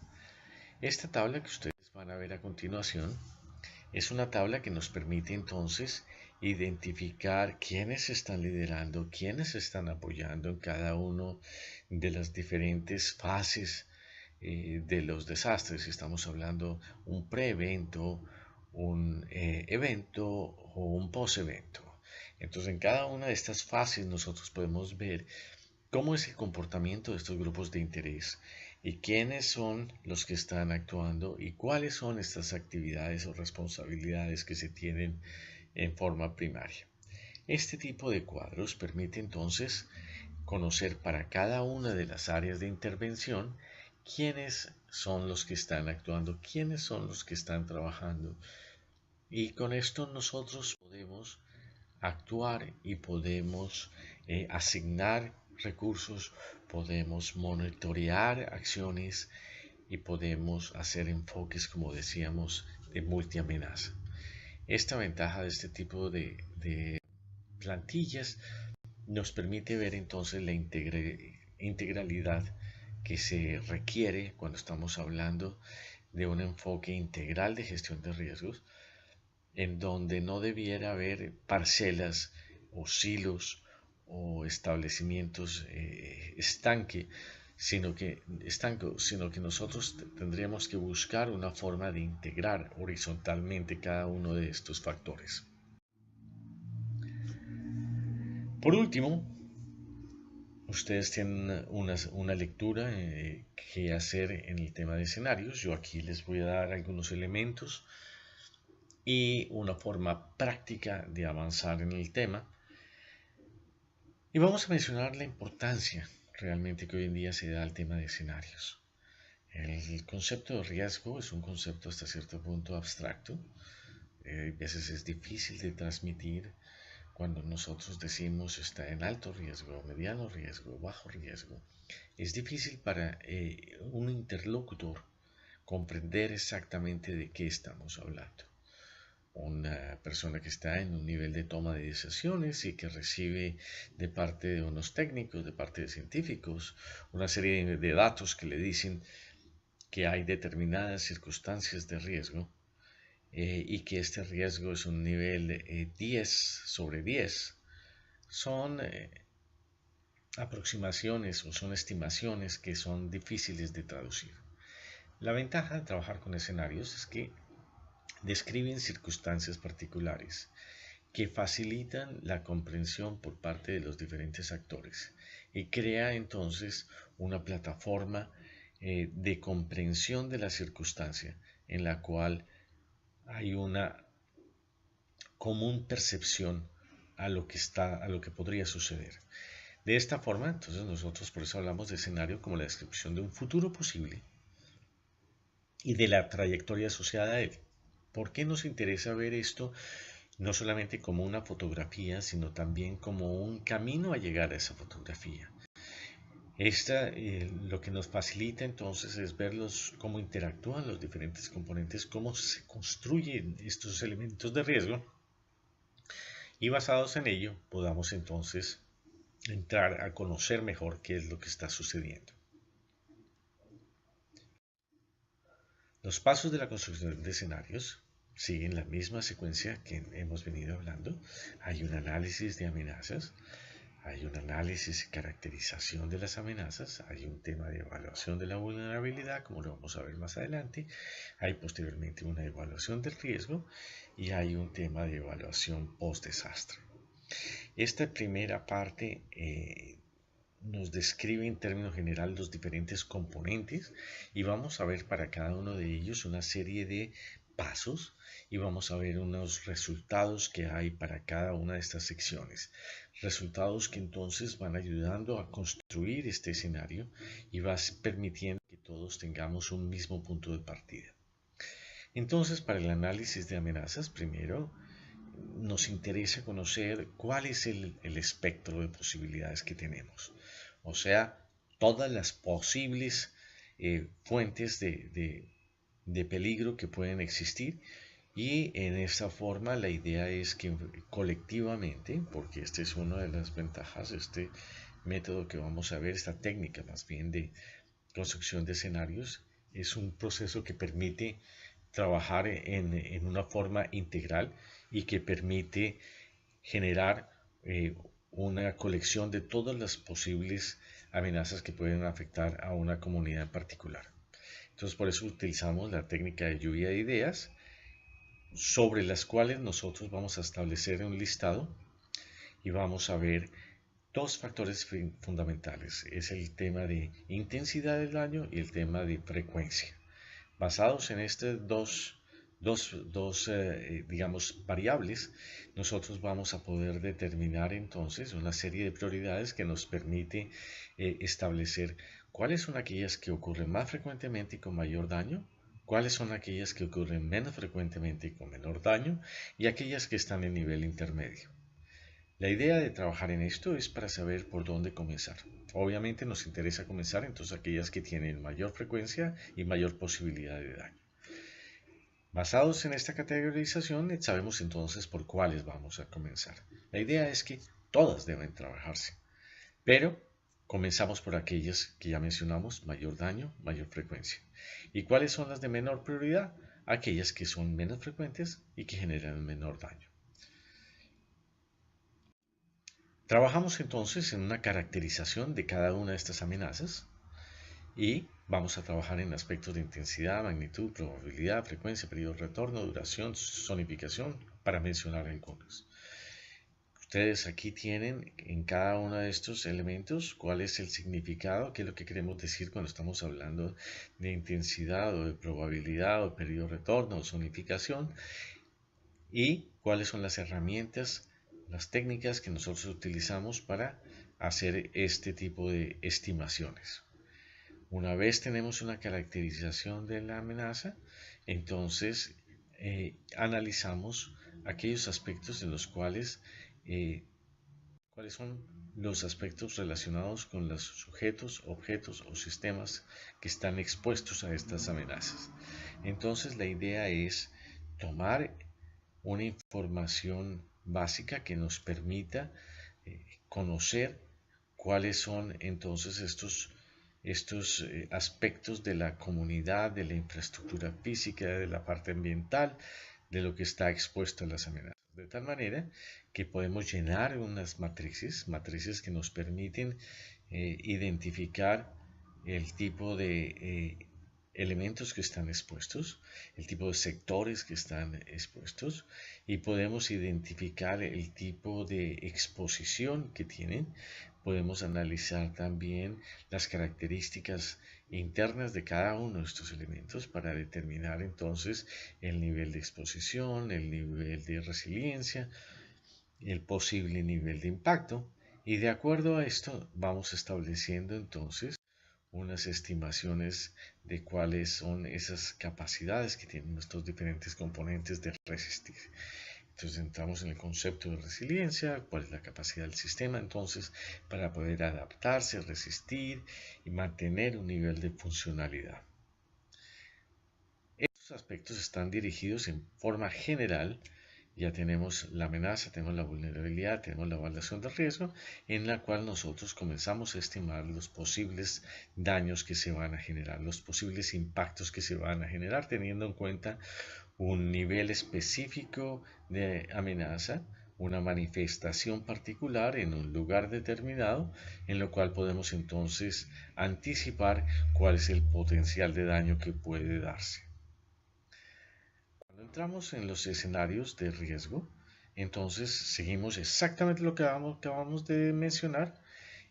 Esta tabla que ustedes van a ver a continuación es una tabla que nos permite entonces identificar quiénes están liderando, quiénes están apoyando en cada uno de las diferentes fases de los desastres. Si estamos hablando un pre-evento, un evento o un post-evento. Entonces, en cada una de estas fases nosotros podemos ver cómo es el comportamiento de estos grupos de interés y quiénes son los que están actuando y cuáles son estas actividades o responsabilidades que se tienen en forma primaria. Este tipo de cuadros permite entonces conocer para cada una de las áreas de intervención quiénes son los que están actuando, quiénes son los que están trabajando. Y con esto nosotros podemos actuar y podemos asignar recursos, podemos monitorear acciones y podemos hacer enfoques, como decíamos, de multiamenaza. Esta ventaja de este tipo de plantillas nos permite ver entonces la integralidad que se requiere cuando estamos hablando de un enfoque integral de gestión de riesgos, en donde no debiera haber parcelas o silos o establecimientos sino que nosotros tendríamos que buscar una forma de integrar horizontalmente cada uno de estos factores. Por último, ustedes tienen una lectura que hacer en el tema de escenarios. Yo aquí les voy a dar algunos elementos y una forma práctica de avanzar en el tema. Y vamos a mencionar la importancia realmente que hoy en día se da al tema de escenarios. El concepto de riesgo es un concepto hasta cierto punto abstracto. A veces es difícil de transmitir cuando nosotros decimos está en alto riesgo, mediano riesgo, bajo riesgo, es difícil para un interlocutor comprender exactamente de qué estamos hablando. Una persona que está en un nivel de toma de decisiones y que recibe de parte de unos técnicos, de parte de científicos, una serie de datos que le dicen que hay determinadas circunstancias de riesgo y que este riesgo es un nivel de 10 sobre 10, son aproximaciones o son estimaciones que son difíciles de traducir. La ventaja de trabajar con escenarios es que describen circunstancias particulares que facilitan la comprensión por parte de los diferentes actores y crea entonces una plataforma de comprensión de la circunstancia en la cual hay una común percepción a lo que podría suceder. De esta forma, entonces nosotros por eso hablamos de escenario como la descripción de un futuro posible y de la trayectoria asociada a él. ¿Por qué nos interesa ver esto no solamente como una fotografía, sino también como un camino a llegar a esa fotografía? Lo que nos facilita entonces es ver cómo interactúan los diferentes componentes, cómo se construyen estos elementos de riesgo y basados en ello podamos entonces entrar a conocer mejor qué es lo que está sucediendo. Los pasos de la construcción de escenarios siguen la misma secuencia que hemos venido hablando. Hay un análisis de amenazas, hay un análisis y caracterización de las amenazas, hay un tema de evaluación de la vulnerabilidad, como lo vamos a ver más adelante, hay posteriormente una evaluación del riesgo y hay un tema de evaluación post-desastre. Esta primera parte nos describe en términos general los diferentes componentes y vamos a ver para cada uno de ellos una serie de pasos y vamos a ver unos resultados que hay para cada una de estas secciones. Resultados que entonces van ayudando a construir este escenario y va permitiendo que todos tengamos un mismo punto de partida. Entonces, para el análisis de amenazas, primero nos interesa conocer cuál es el espectro de posibilidades que tenemos. O sea, todas las posibles fuentes de peligro que pueden existir y en esta forma la idea es que colectivamente, porque esta es una de las ventajas, este método que vamos a ver, esta técnica más bien de construcción de escenarios, es un proceso que permite trabajar en una forma integral y que permite generar una colección de todas las posibles amenazas que pueden afectar a una comunidad en particular. Entonces por eso utilizamos la técnica de lluvia de ideas sobre las cuales nosotros vamos a establecer un listado y vamos a ver dos factores fundamentales. Es el tema de intensidad del daño y el tema de frecuencia. Basados en estas digamos, variables, nosotros vamos a poder determinar entonces una serie de prioridades que nos permite establecer cuáles son aquellas que ocurren más frecuentemente y con mayor daño, cuáles son aquellas que ocurren menos frecuentemente y con menor daño, y aquellas que están en nivel intermedio. La idea de trabajar en esto es para saber por dónde comenzar. Obviamente nos interesa comenzar entonces aquellas que tienen mayor frecuencia y mayor posibilidad de daño. Basados en esta categorización, sabemos entonces por cuáles vamos a comenzar. La idea es que todas deben trabajarse, pero comenzamos por aquellas que ya mencionamos, mayor daño, mayor frecuencia. ¿Y cuáles son las de menor prioridad? Aquellas que son menos frecuentes y que generan menor daño. Trabajamos entonces en una caracterización de cada una de estas amenazas y vamos a trabajar en aspectos de intensidad, magnitud, probabilidad, frecuencia, periodo de retorno, duración, zonificación, para mencionar algunos. Ustedes aquí tienen en cada uno de estos elementos cuál es el significado, qué es lo que queremos decir cuando estamos hablando de intensidad o de probabilidad o periodo de retorno o zonificación y cuáles son las herramientas, las técnicas que nosotros utilizamos para hacer este tipo de estimaciones. Una vez tenemos una caracterización de la amenaza, entonces analizamos aquellos aspectos en los cuales cuáles son los aspectos relacionados con los sujetos, objetos o sistemas que están expuestos a estas amenazas. Entonces la idea es tomar una información básica que nos permita conocer cuáles son entonces estos aspectos de la comunidad, de la infraestructura física, de la parte ambiental, de lo que está expuesto a las amenazas. De tal manera que podemos llenar unas matrices que nos permiten identificar el tipo de elementos que están expuestos, el tipo de sectores que están expuestos, y podemos identificar el tipo de exposición que tienen. Podemos analizar también las características internas de cada uno de estos elementos para determinar entonces el nivel de exposición, el nivel de resiliencia, el posible nivel de impacto, y de acuerdo a esto vamos estableciendo entonces unas estimaciones de cuáles son esas capacidades que tienen nuestros diferentes componentes de resistir. Entonces entramos en el concepto de resiliencia, cuál es la capacidad del sistema entonces para poder adaptarse, resistir y mantener un nivel de funcionalidad. Estos aspectos están dirigidos en forma general. Ya tenemos la amenaza, tenemos la vulnerabilidad, tenemos la evaluación de riesgo, en la cual nosotros comenzamos a estimar los posibles daños que se van a generar, los posibles impactos que se van a generar, teniendo en cuenta un nivel específico de amenaza, una manifestación particular en un lugar determinado, en lo cual podemos entonces anticipar cuál es el potencial de daño que puede darse. Cuando entramos en los escenarios de riesgo, entonces seguimos exactamente lo que acabamos de mencionar,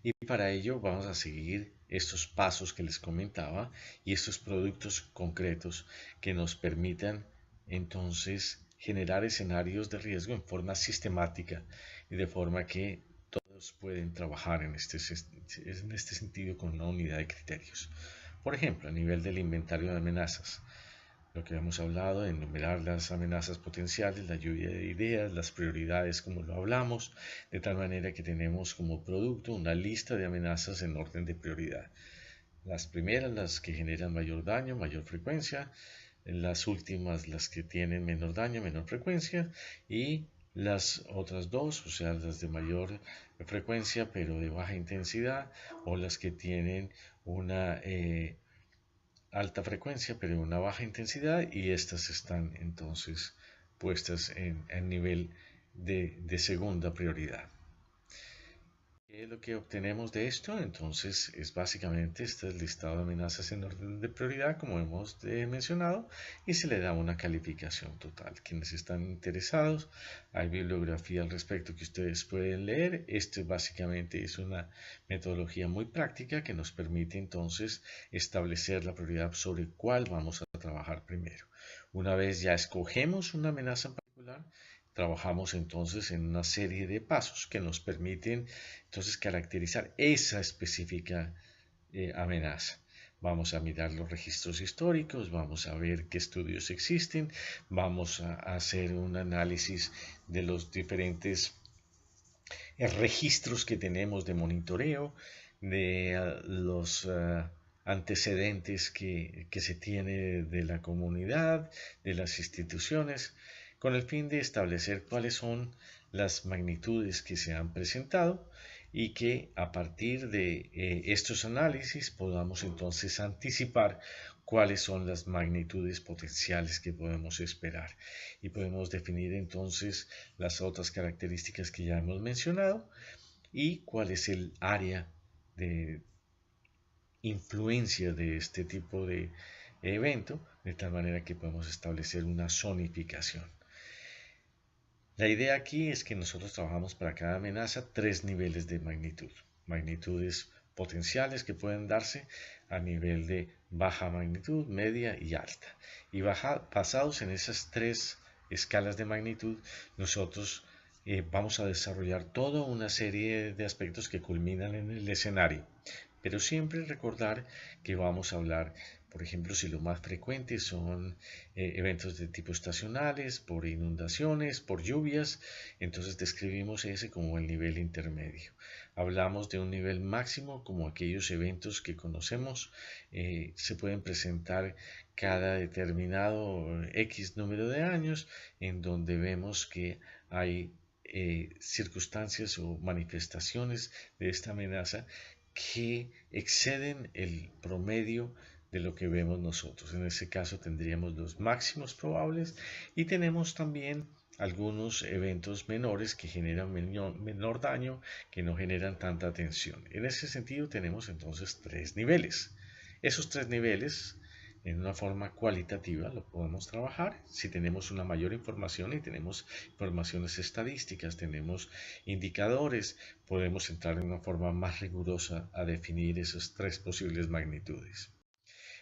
y para ello vamos a seguir estos pasos que les comentaba y estos productos concretos que nos permitan entonces generar escenarios de riesgo en forma sistemática y de forma que todos pueden trabajar en este sentido con una unidad de criterios. Por ejemplo, a nivel del inventario de amenazas, lo que hemos hablado, enumerar las amenazas potenciales, la lluvia de ideas, las prioridades como lo hablamos, de tal manera que tenemos como producto una lista de amenazas en orden de prioridad. Las primeras, las que generan mayor daño, mayor frecuencia, las últimas, las que tienen menor daño, menor frecuencia, y las otras dos, o sea, las de mayor frecuencia pero de baja intensidad, o las que tienen una alta frecuencia pero una baja intensidad, y estas están entonces puestas en nivel de segunda prioridad. ¿Qué es lo que obtenemos de esto? Entonces es básicamente este listado de amenazas en orden de prioridad como hemos mencionado, y se le da una calificación total. Quienes están interesados, hay bibliografía al respecto que ustedes pueden leer. Esto básicamente es una metodología muy práctica que nos permite entonces establecer la prioridad sobre cuál vamos a trabajar primero. Una vez ya escogemos una amenaza en particular, trabajamos entonces en una serie de pasos que nos permiten entonces caracterizar esa específica amenaza. Vamos a mirar los registros históricos, vamos a ver qué estudios existen, vamos a hacer un análisis de los diferentes registros que tenemos de monitoreo, de los antecedentes que se tiene de la comunidad, de las instituciones, con el fin de establecer cuáles son las magnitudes que se han presentado, y que a partir de estos análisis podamos entonces anticipar cuáles son las magnitudes potenciales que podemos esperar, y podemos definir entonces las otras características que ya hemos mencionado y cuál es el área de influencia de este tipo de evento, de tal manera que podemos establecer una zonificación. La idea aquí es que nosotros trabajamos para cada amenaza 3 niveles de magnitud. Magnitudes potenciales que pueden darse a nivel de baja magnitud, media y alta. Y basados en esas 3 escalas de magnitud, nosotros vamos a desarrollar toda una serie de aspectos que culminan en el escenario. Pero siempre recordar que vamos a hablar Por ejemplo, si lo más frecuente son eventos de tipo estacionales, por inundaciones, por lluvias, entonces describimos ese como el nivel intermedio. Hablamos de un nivel máximo como aquellos eventos que conocemos se pueden presentar cada determinado X número de años en donde vemos que hay circunstancias o manifestaciones de esta amenaza que exceden el promedio de lo que vemos nosotros. En ese caso tendríamos los máximos probables y tenemos también algunos eventos menores que generan menor daño, que no generan tanta tensión. En ese sentido tenemos entonces tres niveles. Esos tres niveles en una forma cualitativa lo podemos trabajar si tenemos una mayor información y tenemos informaciones estadísticas, tenemos indicadores, podemos entrar en una forma más rigurosa a definir esas tres posibles magnitudes.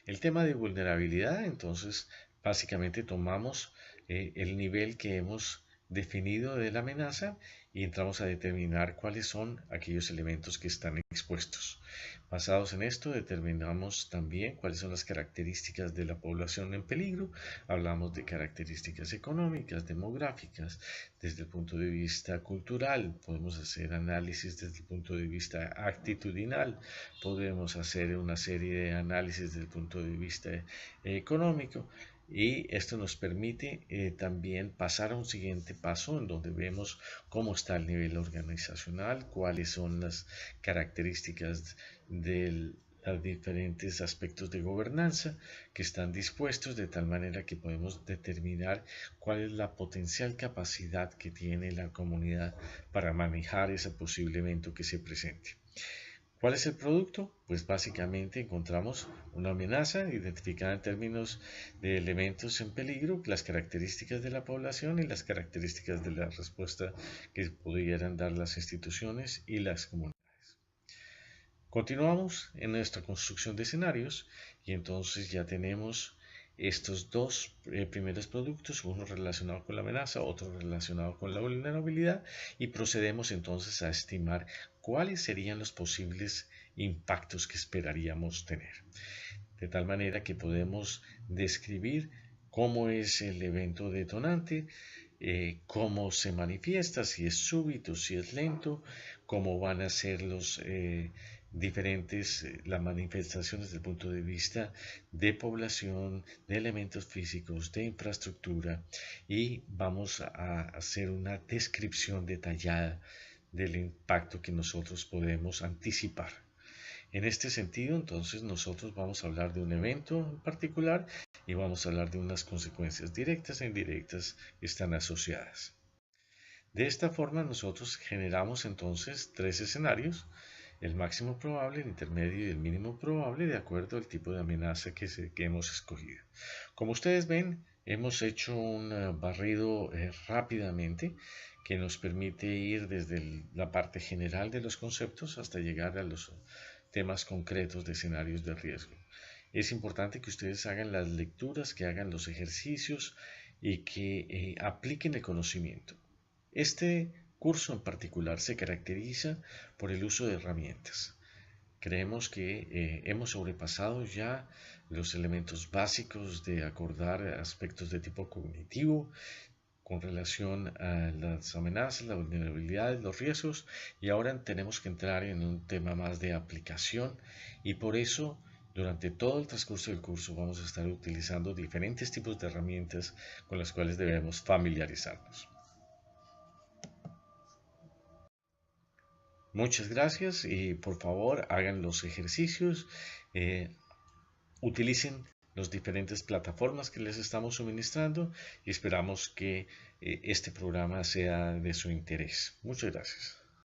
El tema de vulnerabilidad, entonces, básicamente tomamos el nivel que hemos definido de la amenaza y entramos a determinar cuáles son aquellos elementos que están expuestos. Basados en esto, determinamos también cuáles son las características de la población en peligro. Hablamos de características económicas, demográficas, desde el punto de vista cultural. Podemos hacer análisis desde el punto de vista actitudinal. Podemos hacer una serie de análisis desde el punto de vista económico. Y esto nos permite también pasar a un siguiente paso en donde vemos cómo está el nivel organizacional, cuáles son las características de los diferentes aspectos de gobernanza que están dispuestos de tal manera que podemos determinar cuál es la potencial capacidad que tiene la comunidad para manejar ese posible evento que se presente. ¿Cuál es el producto? Pues básicamente encontramos una amenaza identificada en términos de elementos en peligro, las características de la población y las características de la respuesta que pudieran dar las instituciones y las comunidades. Continuamos en nuestra construcción de escenarios y entonces ya tenemos estos dos primeros productos, uno relacionado con la amenaza, otro relacionado con la vulnerabilidad, y procedemos entonces a estimar cuáles serían los posibles impactos que esperaríamos tener. De tal manera que podemos describir cómo es el evento detonante, cómo se manifiesta, si es súbito, si es lento, cómo van a ser los diferentes las manifestaciones desde el punto de vista de población, de elementos físicos, de infraestructura, y vamos a hacer una descripción detallada del impacto que nosotros podemos anticipar. En este sentido, entonces, nosotros vamos a hablar de un evento en particular y vamos a hablar de unas consecuencias directas e indirectas que están asociadas. De esta forma, nosotros generamos entonces tres escenarios: el máximo probable, el intermedio y el mínimo probable, de acuerdo al tipo de amenaza que hemos escogido. Como ustedes ven, hemos hecho un barrido rápidamente que nos permite ir desde la parte general de los conceptos hasta llegar a los temas concretos de escenarios de riesgo. Es importante que ustedes hagan las lecturas, que hagan los ejercicios y que apliquen el conocimiento. Este curso en particular se caracteriza por el uso de herramientas. Creemos que hemos sobrepasado ya los elementos básicos de acordar aspectos de tipo cognitivo con relación a las amenazas, la vulnerabilidad, los riesgos, y ahora tenemos que entrar en un tema más de aplicación, y por eso durante todo el transcurso del curso vamos a estar utilizando diferentes tipos de herramientas con las cuales debemos familiarizarnos. Muchas gracias y por favor hagan los ejercicios, utilicen las diferentes plataformas que les estamos suministrando y esperamos que este programa sea de su interés. Muchas gracias.